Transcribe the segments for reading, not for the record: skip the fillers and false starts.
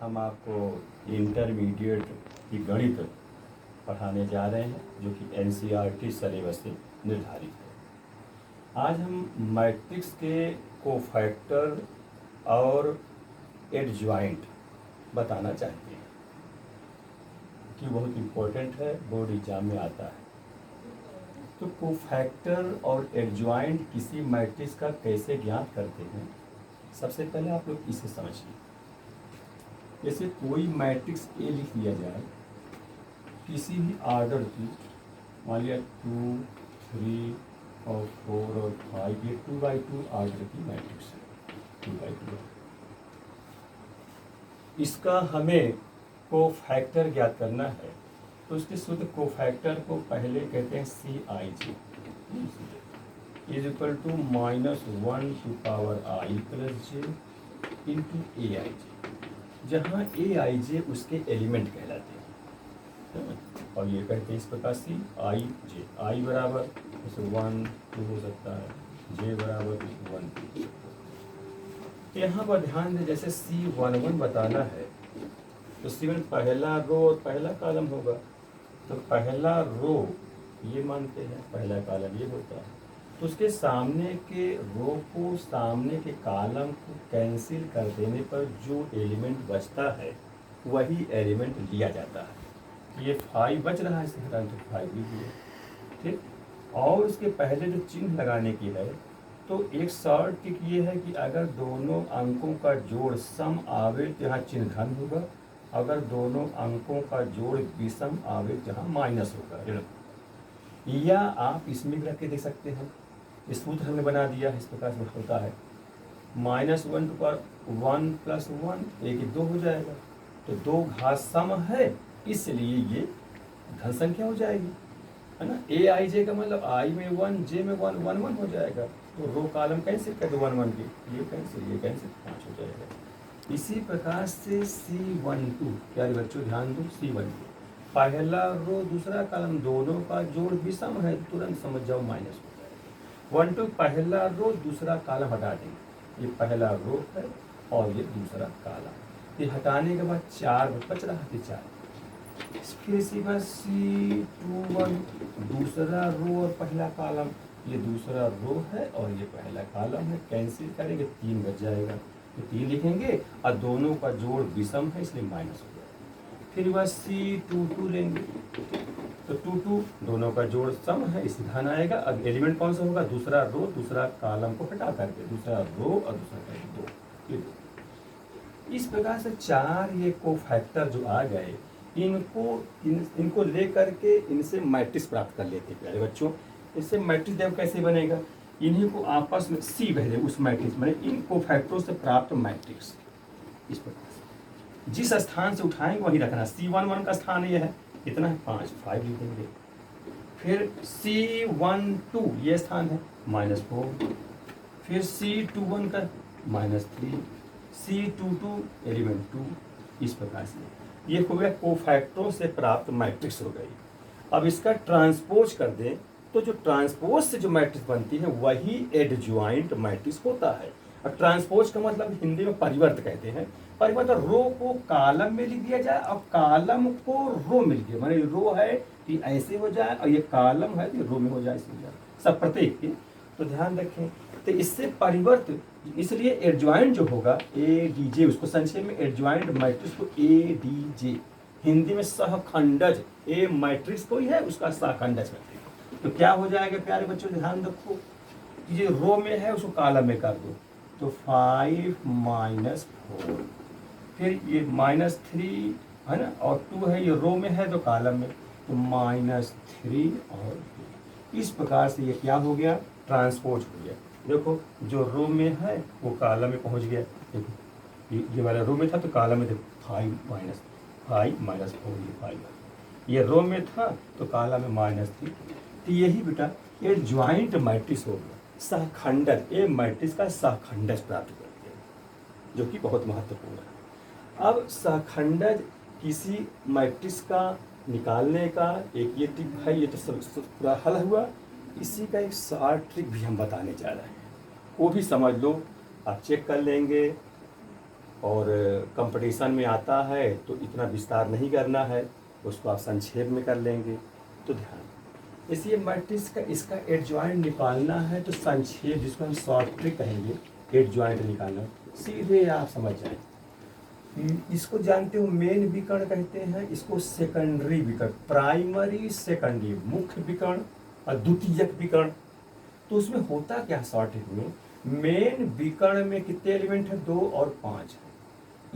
हम आपको इंटरमीडिएट की गणित पढ़ाने जा रहे हैं जो कि NCERT सिलेबस से निर्धारित है। आज हम मैट्रिक्स के कोफैक्टर और एडजॉइंट बताना चाहते हैं कि बहुत इम्पोर्टेंट है, बोर्ड एग्जाम में आता है। तो कोफैक्टर और एडजॉइंट किसी मैट्रिक्स का कैसे ज्ञात करते हैं, सबसे पहले आप लोग इसे समझिए। जैसे कोई मैट्रिक्स ए लिख दिया जाए किसी भी ऑर्डर की, मान लिया 2, 3 और 4 और 5, ये 2x2 ऑर्डर की मैट्रिक्स है, 2x2। इसका हमें कोफैक्टर ज्ञात करना है, तो उसके शुद्ध कोफैक्टर को पहले कहते हैं CIJ is equal to -1 to power i plus j into AIJ, जहाँ AIJ उसके एलिमेंट कहलाते हैं। और ये कहते हैं इस प्रकार CIJ, i बराबर जैसे 1, 2 हो सकता है, j बराबर 1, 2। यहाँ पर ध्यान दें, जैसे C11 बताना है तो C1 पहला रो और पहला कॉलम होगा, तो पहला रो ये मानते हैं, पहला कॉलम ये होता है, तो उसके सामने के रो को, सामने के कॉलम को कैंसिल कर देने पर जो एलिमेंट बचता है वही एलिमेंट लिया जाता है। ये 5 बच रहा है, इसे हटाने तो 5 लीजिए, ठीक। और उसके पहले जो चिन्ह लगाने की है, तो एक शॉर्ट ट्रिक ये है कि अगर दोनों अंकों का जोड़ सम आवे तो यहाँ चिन्ह धन होगा, अगर दोनों अंकों का जोड़ विषम आवे जहाँ माइनस होगा, ऋण। या आप इसमें भी रख के देख सकते हैं, इस सूत्र हमने बना दिया है, इस प्रकार से होता है -1 टू पावर 1 प्लस 1, 1 2 हो जाएगा, तो 2 घात सम है, इसलिए ये धन संख्या हो जाएगी, है ना। AIJ का मतलब I में 1, J में 1, 1 1 हो जाएगा, तो रो कॉलम कैंसिल कर दो 1 1 की, ये कैंसिल 5 हो जाएगा। इसी प्रकार से C12, प्यारे बच्चों ध्यान दो, C12 पहला रो दूसरा कॉलम दोनों का जोड़ विषम है, तुरंत समझ जाओ माइनस हो जाएगा। 1 2 पहला रो दूसरा कॉलम हटा देंगे, ये पहला रो है और ये दूसरा कॉलम, ये हटाने के बाद 4 बच रहा है, 4। फिर इसी बार C21 दूसरा रो और पहला कॉलम, ये दूसरा रो है और ये पहला कॉलम है, कैंसिल करेंगे 3 बच जाएगा, तो 3 लिखेंगे और दोनों का जोड़ विषम है इसलिए माइनस हो जाएगा। फिर वह C22 लेंगे, तो 2 2 दोनों का जोड़ सम है इसलिए धन आएगा। अब एलिमेंट कौन सा होगा, दूसरा रो दूसरा कॉलम को हटा करके, दूसरा रो और दूसरा कॉलम 2। इस प्रकार से 4 ये कोफैक्टर जो आ गए, इनको ले करके इनसे मैट्रिक्स प्राप्त कर लेते हैं प्यारे बच्चों। इससे मैट्रिक्स देव कैसे बनेगा, इन्हीं को आपस में C भेजे उस मैट्रिक्स में, इन कोफैक्टरों से प्राप्त मैट्रिक्स इस प्रकार से जिस स्थान से उठाएंगे वही रखना। C11 का स्थान ये है, कितना है 5 लिखेंगे। फिर C12 ये स्थान है -4, फिर C21 का -3, C22 एलिमेंट 2, इस प्रकार से ये हो गया कोफैक्टरों से प्राप्त मैट्रिक्स हो गई। अब इसका ट्रांसपोज कर दें तो जो ट्रांसपोज से जो मैट्रिक्स बनती है वही एडजॉइंट मैट्रिक्स होता है। अब ट्रांसपोज का मतलब हिंदी में परिवर्त कहते हैं। परिवर्त रो को कॉलम में लिख दिया जाए और कॉलम को रो में लिख दिया, माने रो है कि ऐसे हो जाए और ये कॉलम है कि रो में हो जाए, ऐसे हो जाए, सब प्रत्येक के। तो ध्यान रखें, तो इससे परिवर्त, इसलिए एडजॉइंट जो होगा ADJ, उसको संक्षेप में एडजॉइंट मैट्रिक्स को ADJ, हिंदी में सहखंडज, ए मैट्रिक्स कोई है उसका सहखंडज करते हैं। तो क्या हो जाएगा प्यारे बच्चों, ध्यान रखो, ये रो में है उसको कॉलम में कर दो, तो 5 -4, फिर ये -3 है ना, और 2 है, ये रो में है तो कॉलम में, तो -3 और 2। इस प्रकार से ये क्या हो गया, ट्रांसपोज हो गया। देखो जो रो में है वो कॉलम में पहुंच गया, देखो ये वाला रो में था तो कॉलम में, देखो 5 -4, ये 5, ये रो में था तो कॉलम में -3। तो यही बेटा एडजॉइंट मैट्रिक्स हो गया, सहखंडज, ए मैट्रिक्स का सहखंडज प्राप्त कर दिया, जो कि बहुत महत्वपूर्ण है। अब सहखंडज किसी मैट्रिक्स का निकालने का एक ये ट्रिक है, ये तो सब पूरा हल हुआ। इसी का एक शॉर्ट ट्रिक भी हम बताने जा रहे हैं, वो भी समझ लो, आप चेक कर लेंगे और कंपटीशन में आता है तो इतना विस्तार नहीं करना है, उसको आप संक्षेप में कर लेंगे। तो ध्यान, इसलिए मैट्रिक्स का इसका एडजॉइंट निकालना है तो संक्षेप, जिसको हम शॉर्ट ट्रिक कहेंगे, एडजॉइंट निकालना, सीधे आप समझ जाएं। इसको जानते हो मेन विकर्ण कहते हैं, इसको सेकेंडरी विकर्ण, प्राइमरी सेकेंडरी, मुख्य विकर्ण और द्वितीयक विकर्ण। तो उसमें होता क्या शॉर्ट ट्रिक में, मेन विकर्ण में कितने एलिमेंट है, 2 और 5 है,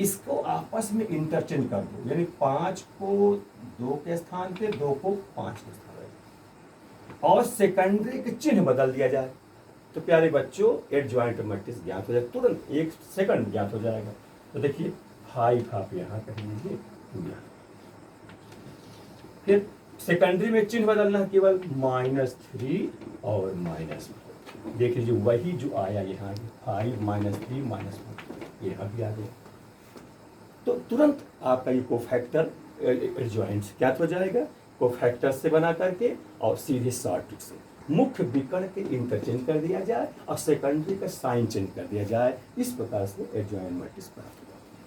इसको आपस में इंटरचेंज कर दो, यानी 5 को 2 के स्थान पे, 2 को 5 के स्थान पे, और सेकेंडरी के चिन्ह बदल दिया जाए तो प्यारे बच्चों एडजॉइंट मैट्रिक्स ज्ञात हो जाएगा, तुरंत 1 सेकंड ज्ञात हो जाएगा। तो देखिए 5 आप यहाँ कह लीजिए, फिर सेकेंडरी में चिन्ह बदलना है, केवल -3 और -4। देख लीजिए वही जो आया यहाँ, 5 -3 -4, यहाँ भी आ गया। तो तुरंत आपका ये कोफैक्टर एडजॉइंट ज्ञात हो जाएगा, कोफैक्टर से बना करके और सीधे शॉर्ट ट्रिक से मुख्य विकर्ण के इंटरचेंज कर दिया जाए और सेकेंडरी का साइन चेंज कर दिया जाए। इस प्रकार से एडजॉइंट मैट्रिक्स प्राप्त हो जाती है।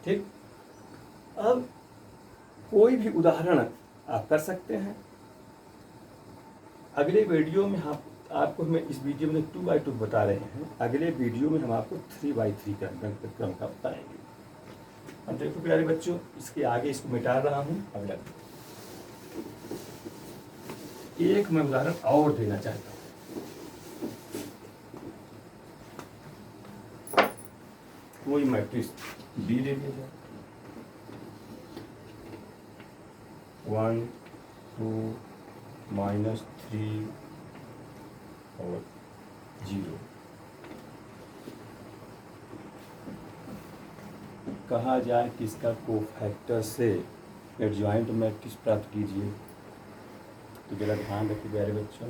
ठीक, अब कोई भी उदाहरण आप कर सकते हैं। अगले वीडियो में हम आपको, मैं इस वीडियो में 2x2 बता रहे हैं, अगले वीडियो में हम आपको 3x3 का क्रम का बताएंगे। अब देखो प्यारे बच्चों, इसके आगे इसको मिटा रहा हूँ। अगला एक मैं उदाहरण और देना चाहता हूँ। कोई मैट्रिक्स बी ले लिया जाए, 1 2 -3 और 0। कहा जाए कि इसका कोफैक्टर से एडजॉइंट मैट्रिक्स प्राप्त कीजिए। तो जरा ध्यान रखिए प्यारे बच्चों,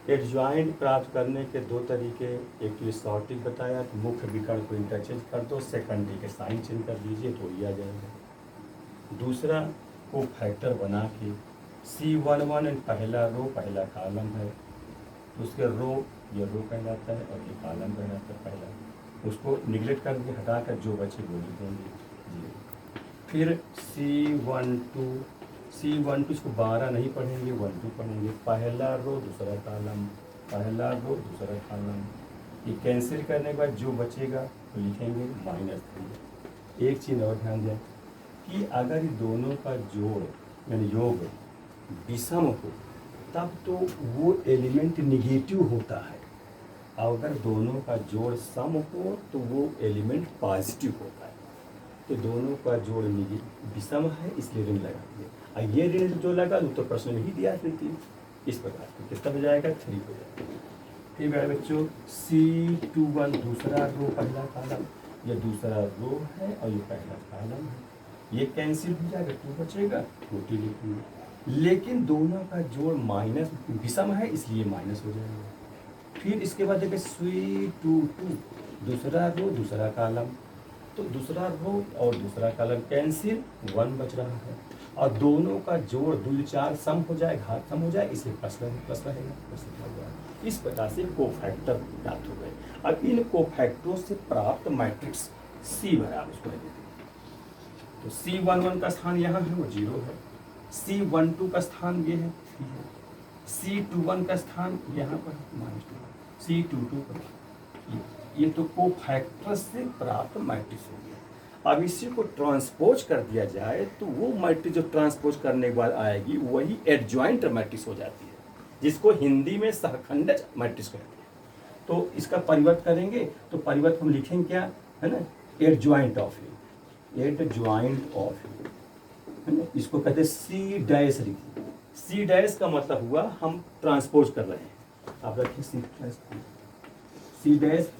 एडजॉइंट प्राप्त करने के 2 तरीके, एक तो शॉर्ट ट्रिक बताया कि मुख्य विकर्ण को इंटरचेंज कर दो, सेकेंडरी के साइन चेंज कर दीजिए तो ये आ जाएगा। दूसरा कोफैक्टर बना के C11 पहला रो पहला कॉलम है, तो उसके रो, ये रो कहलाता है और ये कॉलम कहलाता है पहला, उसको निगलेक्ट कर के हटा कर जो बचे वो लिखेंगे जी। फिर C12 इसको 12 नहीं पढ़ेंगे, 1 2 पढ़ेंगे, पहला रो दूसरा कॉलम, पहला रो दूसरा कॉलम, ये कैंसिल करने के बाद जो बचेगा तो लिखेंगे -3। एक चीज़ और ध्यान दें कि अगर दोनों का जोड़ यानी योग विषम हो तब तो वो एलिमेंट निगेटिव होता है, और अगर दोनों का जोड़ सम हो तो वो एलिमेंट पॉजिटिव होता है। तो दोनों का जोड़ विषम है इसलिए ऋण लगा दिए, और ये ऋण जो लगा तो प्रश्न में ही दिया थी। इस प्रकार तो कितना हो जाएगा, 3 हो जाएगा। फिर मेरे बच्चों C21 दूसरा रो पहला कॉलम, ये दूसरा रो है और ये पहला कॉलम है, ये कैंसिल हो जाएगा, 2 बचेगा, 2 लिखेंगे। लेकिन दोनों का जोड़ माइनस विषम है इसलिए माइनस हो जाएगा। फिर इसके बाद देखिए C22 दूसरा रो दूसरा कॉलम, तो दूसरा रो और दूसरा कॉलम कैंसिल, 1 बच रहा है, और दोनों का जोड़ 2 4 सम हो जाए, घात सम हो जाए, इसलिए प्लस रहेगा, प्लस हो जाएगा। इस प्रकार से कोफैक्टर प्राप्त हो गए। अब इन कोफैक्टरों से प्राप्त मैट्रिक्स C बराबर उसको देते हैं। तो C11 का स्थान यहाँ है वो 0 है, C12 का स्थान ये है 3 है, C21 का स्थान यहाँ पर -2, C22 पर ये तो कोफैक्टर से प्राप्त मैट्रिक्स हो गया। अब इसी को ट्रांसपोज कर दिया जाए तो वो मैट्रिक्स जो ट्रांसपोज करने के बाद आएगी वही एडजॉइंट मैट्रिक्स हो जाती है, जिसको हिंदी में सहखंडज मैट्रिक्स कहते हैं। तो इसका परिवर्त करेंगे तो परिवर्त हम लिखेंगे क्या है ना, adjoint of A, adjoint of A है ना, इसको कहते हैं C डैश। लिखिए C डैश का मतलब हुआ हम ट्रांसपोज कर रहे हैं, आप रखिए C डैश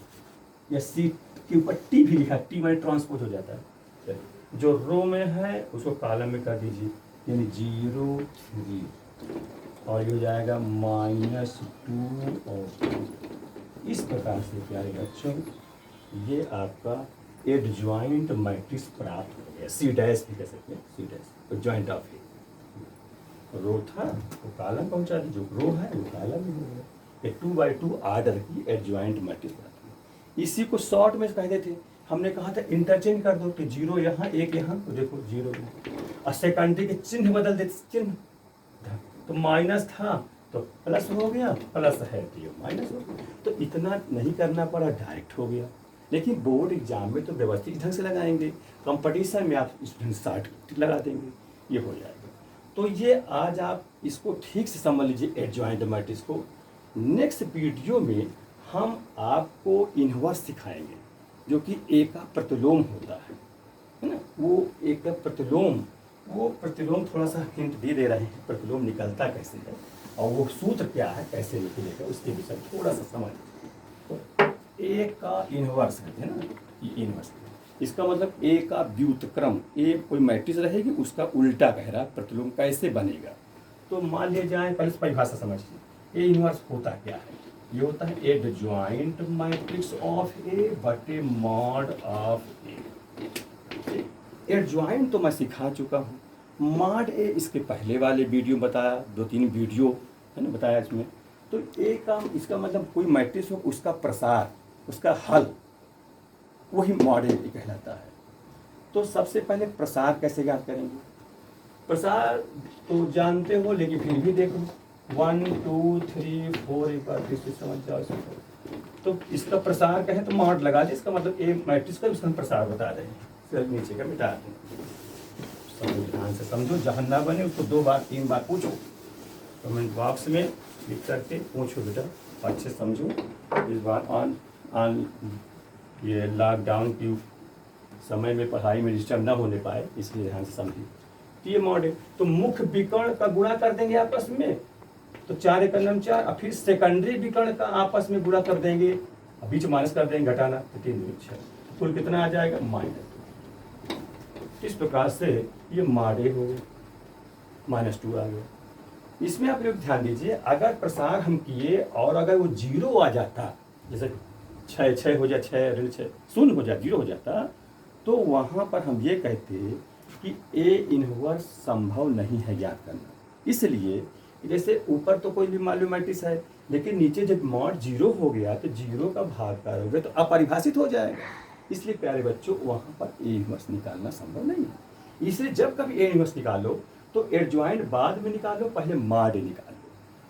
या C के ऊपर T भी लिखा, T में ट्रांसपोज हो जाता है। चलिए जो रो में है उसको कॉलम में कर दीजिए, यानी 0 3 और ये हो जाएगा -2 और 2। इस प्रकार से प्यारे बच्चों ये आपका एडजॉइंट मैट्रिक्स प्राप्त हो गया। C डैश भी कह सकते हैं, C डैश एडजॉइंट ऑफ ए, रो था वो कॉलम पहुंचा दी, जो रो है वो कॉलम में हो गया। ये 2x2 आर्डर की एडजॉइंट मैट्रिक्स प्राप्त हुई। इसी को शॉर्ट में कहते थे, हमने कहा था इंटरचेंज कर दो, तो 0 यहाँ 1 यहाँ, तो देखो 0 और सेकेंडरी के चिन्ह बदल देते, चिन्ह तो माइनस था तो प्लस हो गया, प्लस है तो ये माइनस हो गया। तो इतना नहीं करना पड़ा, डायरेक्ट हो गया। लेकिन बोर्ड एग्जाम में तो व्यवस्थित ढंग से लगाएंगे, कंपटीशन में आप स्टूडेंट 60 लगा देंगे, ये हो जाएगा। तो ये आज आप इसको ठीक से समझ लीजिए एडजॉइंट मैट्रिक्स को। नेक्स्ट वीडियो में हम आपको इन्वर्स सिखाएंगे, जो कि ए का प्रतिलोम होता है ना। वो ए का प्रतिलोम, वो प्रतिलोम थोड़ा सा हिंट दे रहे हैं, प्रतिलोम निकलता कैसे है और वो सूत्र क्या है, कैसे निकलेगा, उसके विषय थोड़ा सा समझ। तो ए का इन्वर्स कहते हैं ना, ये इन्वर्स, इसका मतलब ए का व्युत्क्रम, ए कोई मैट्रिक्स रहेगी उसका उल्टा कह रहा प्रतिलोम कैसे बनेगा। तो मान लिया जाए, पहले परिभाषा समझिए, ए इन्वर्स होता क्या है। ये होता है एडजॉइंट मैट्रिक्स ऑफ ए बटे मॉड ऑफ ए। एडजॉइंट तो मैं सिखा चुका हूँ, मॉड ए इसके पहले वाले वीडियो बताया, 2-3 वीडियो है ना बताया इसमें। तो ए का इसका मतलब कोई मैट्रिक्स हो उसका प्रसार, उसका हल, वही मॉड ए कहलाता है। तो सबसे पहले प्रसार कैसे ज्ञात करेंगे। प्रसार तो जानते हो, लेकिन फिर भी देखो 1 2 3 4 एक बार फिर से समझ जाओ इसको। तो इसका प्रसार कहें तो मॉड लगा दे, इसका मतलब ए मैट्रिक्स का उसका प्रसार बता रहे हैं। फिर नीचे का मिटा दें, समझो, ध्यान से समझो, जहाँ ना बने उसको 2 बार 3 बार पूछो, कमेंट बॉक्स में लिख करके पूछो बेटा, अच्छे से समझो। इस बार ऑन ये लॉकडाउन की समय में पढ़ाई में डिस्टर्ब ना होने पाए, इसलिए ध्यान से समझिए। तो ये मॉड है, तो मुख्य विकर्ण का गुणा कर देंगे आपस में, तो 4 × 4, और फिर सेकेंडरी विकर्ण का आपस में गुणा कर देंगे, बीच माइनस कर देंगे, घटाना, तो 3 × 6, कुल कितना आ जाएगा -2। इस प्रकार से ये मॉड ए हो गया, -2 आ गया। इसमें आप लोग ध्यान दीजिए, अगर प्रसार हम किए और अगर वो 0 आ जाता, जैसे 6 हो जाए, 6 ऋण 6 0 हो जाए, 0 हो जाता, तो वहाँ पर हम ये कहते कि ए इन्वर्स संभव नहीं है ज्ञात करना। इसलिए जैसे ऊपर तो कोई भी मालूम मैट्रिक्स है, लेकिन नीचे जब मॉड 0 हो गया तो 0 का भाग करोगे तो अपरिभाषित हो जाएगा। इसलिए प्यारे बच्चों, वहाँ पर ए इन्वर्स निकालना संभव नहीं है। इसलिए जब कभी ए इन्वर्स निकालो तो एडजॉइंट बाद में निकालो, पहले मॉड निकालो।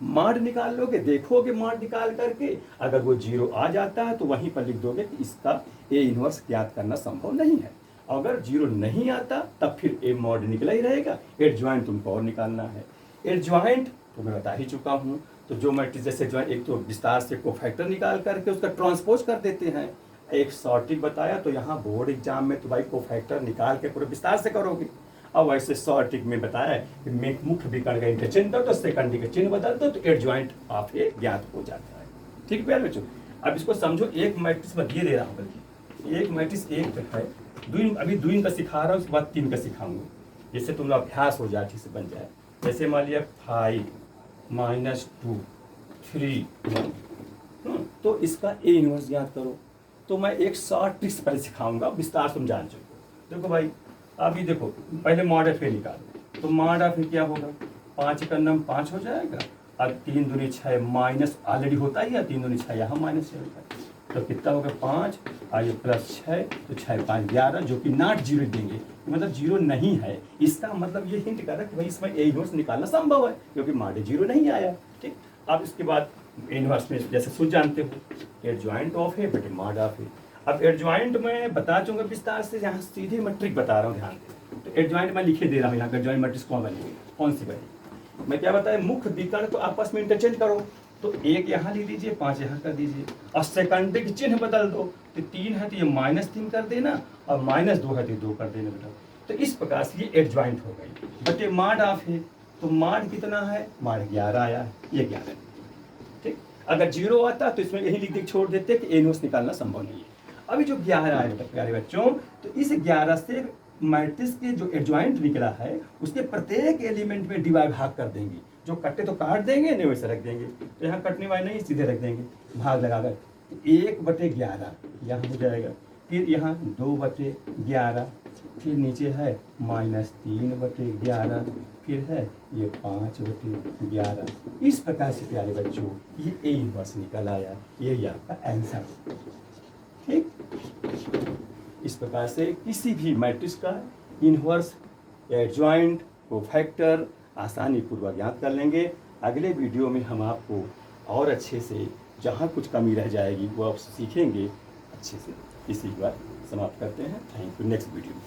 मॉड निकाल लोगे, देखोगे मॉड निकाल करके, अगर वो 0 आ जाता है तो वहीं पर लिख दोगे कि इसका ए इन्वर्स ज्ञात करना संभव नहीं है। अगर 0 नहीं आता तब फिर ए मॉड निकला ही रहेगा, एडजॉइंट तुमको और निकालना है। एडजॉइंट तो मैं बता ही चुका हूँ, तो जो मैट्रिक्स जैसे एडजॉइंट, एक तो विस्तार से कोफैक्टर निकाल करके उसका ट्रांसपोज कर देते हैं, एक शॉर्टिंग बताया, तो यहाँ बोर्ड एग्जाम में तो भाई कोफैक्टर निकाल के पूरे विस्तार से करोगे। अब वैसे शॉर्टिंग में बताया कि मुख्य विकर्ण का इंटरचेंज दो तो सेकेंडरी का चिन्ह बदल दो तो एडजॉइंट ऑफ ए ज्ञात हो जाता है। ठीक है प्यारे बच्चों, अब इसको समझो, एक मैट्रिक्स में ये दे रहा हूँ, बल्कि एक मैट्रिक्स एक है, अभी 2 का सिखा रहा हूँ, उसके बाद 3 का सिखाऊंगा, जिससे तुम लोग अभ्यास हो जाए, ठीक से बन जाए। जैसे मान लिया 5 -2 3 1, तो इसका ए इन्वर्स ज्ञात करो। तो मैं एक शॉर्ट ट्रिक्स पहले सिखाऊंगा, विस्तार तुम जान चुके। देखो भाई, अभी देखो, पहले मॉड ऑफ ए निकालो, तो मॉड ऑफ ए क्या होगा, 5 का नम 5 हो जाएगा, अब 3 दूनी 6, माइनस ऑलरेडी होता ही है, 3 दूनी 6, यहाँ -6 होता है, तो कितना होगा 5 और ये +6, तो 6 5 11, जो कि नॉट 0 देंगे, मतलब 0 नहीं है। इसका मतलब ये हिंट कर रहा है कि भाई इसमें ए इन्वर्स निकालना संभव है, क्योंकि मॉड 0 नहीं आया। ठीक, अब इसके बाद इन्वर्स में जैसे सूत्र जानते हो, एडजॉइंट ऑफ ए बटे मॉड ऑफ ए। अब एडजॉइंट में बता चुका विस्तार से, यहाँ सीधे मैं ट्रिक बता रहा हूँ, ध्यान दे। तो एडजॉइंट में लिखे दे रहा हूँ, यहाँ एडजॉइंट मैट्रिक्स कौन बनेगी, कौन सी बनेगी। मैं क्या बताया, मुख्य विकर्ण तो आपस में इंटरचेंज करो, तो 1 यहाँ ले लीजिए, 5 यहाँ कर दीजिए, और सेकेंडरी के चिन्ह बदल दो, तो 3 है तो ये -3 कर देना, और -2 है तो 2 कर देना बेटा। तो इस प्रकार से ये एडजॉइंट हो गई। बटे मॉड ऑफ है, तो मॉड कितना है, मॉड 11 आया है, ये 11। ठीक, अगर 0 आता तो इसमें यही लिख दे छोड़ देते कि ए इन्वर्स निकालना संभव नहीं है। अभी जो 11 आए प्यारे बच्चों, तो इस 11 से मैट्रिक्स के जो एडजॉइंट निकला है उसके प्रत्येक एलिमेंट में डिवाइड भाग कर देंगे, जो कट्टे तो काट देंगे, नहीं वैसे रख देंगे, तो यहाँ कटने वाले नहीं, सीधे रख देंगे भाग लगाकर। 1/11 यहाँ हो जाएगा, फिर यहाँ 2/11, फिर नीचे है -3/11, फिर है ये 5/11। इस प्रकार से प्यारे बच्चों ये ए इन्वर्स निकल आया, ये आपका आंसर। इस प्रकार से किसी भी मैट्रिक्स का इन्वर्स, एडजॉइंट, कोफैक्टर आसानी पूर्वक ज्ञात कर लेंगे। अगले वीडियो में हम आपको और अच्छे से जहाँ कुछ कमी रह जाएगी वो आप सीखेंगे अच्छे से। इसी बात समाप्त करते हैं। Thank you. नेक्स्ट वीडियो में